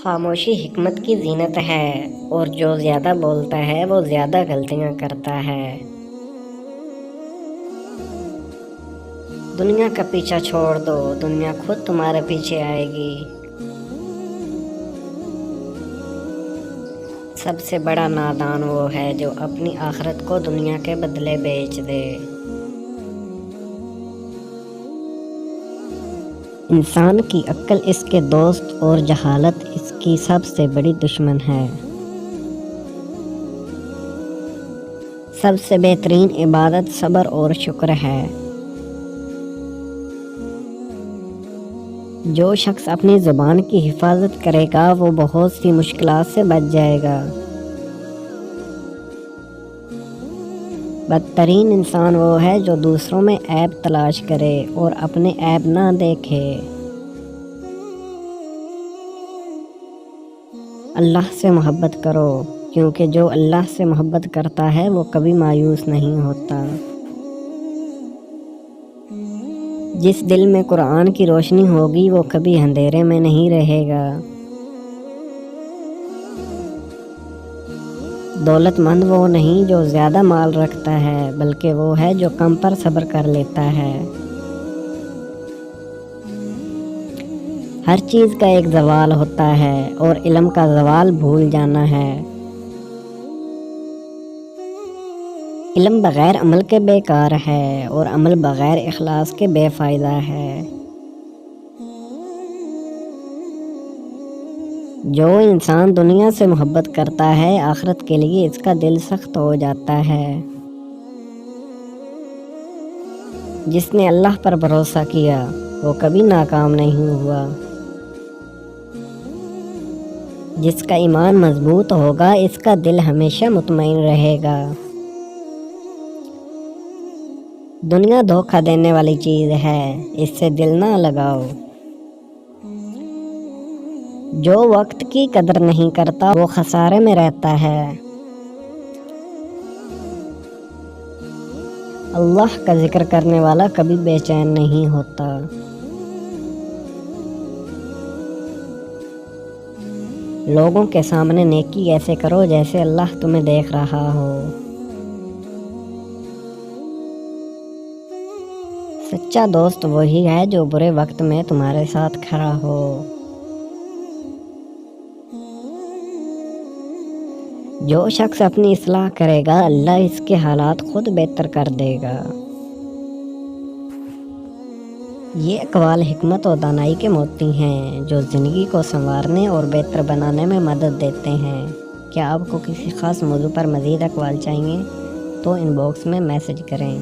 خاموشی حکمت کی زینت ہے، اور جو زیادہ بولتا ہے وہ زیادہ غلطیاں کرتا ہے۔ دنیا کا پیچھا چھوڑ دو، دنیا خود تمہارے پیچھے آئے گی۔ سب سے بڑا نادان وہ ہے جو اپنی آخرت کو دنیا کے بدلے بیچ دے۔ انسان کی عقل اس کے دوست اور جہالت اس کی سب سے بڑی دشمن ہے۔ سب سے بہترین عبادت صبر اور شکر ہے۔ جو شخص اپنی زبان کی حفاظت کرے گا وہ بہت سی مشکلات سے بچ جائے گا۔ بدترین انسان وہ ہے جو دوسروں میں عیب تلاش کرے اور اپنے عیب نہ دیکھے۔ اللہ سے محبت کرو، کیونکہ جو اللہ سے محبت کرتا ہے وہ کبھی مایوس نہیں ہوتا۔ جس دل میں قرآن کی روشنی ہوگی وہ کبھی اندھیرے میں نہیں رہے گا۔ دولت مند وہ نہیں جو زیادہ مال رکھتا ہے، بلکہ وہ ہے جو کم پر صبر کر لیتا ہے۔ ہر چیز کا ایک زوال ہوتا ہے، اور علم کا زوال بھول جانا ہے۔ علم بغیر عمل کے بیکار ہے، اور عمل بغیر اخلاص کے بے فائدہ ہے۔ جو انسان دنیا سے محبت کرتا ہے آخرت کے لیے اس کا دل سخت ہو جاتا ہے۔ جس نے اللہ پر بھروسہ کیا وہ کبھی ناکام نہیں ہوا۔ جس کا ایمان مضبوط ہوگا اس کا دل ہمیشہ مطمئن رہے گا۔ دنیا دھوکہ دینے والی چیز ہے، اس سے دل نہ لگاؤ۔ جو وقت کی قدر نہیں کرتا وہ خسارے میں رہتا ہے۔ اللہ کا ذکر کرنے والا کبھی بے چین نہیں ہوتا۔ لوگوں کے سامنے نیکی ایسے کرو جیسے اللہ تمہیں دیکھ رہا ہو۔ سچا دوست وہی ہے جو برے وقت میں تمہارے ساتھ کھڑا ہو۔ جو شخص اپنی اصلاح کرے گا اللہ اس کے حالات خود بہتر کر دے گا۔ یہ اقوال حکمت و دانائی کے موتی ہیں جو زندگی کو سنوارنے اور بہتر بنانے میں مدد دیتے ہیں۔ کیا آپ کو کسی خاص موضوع پر مزید اقوال چاہیے تو ان باکس میں میسج کریں۔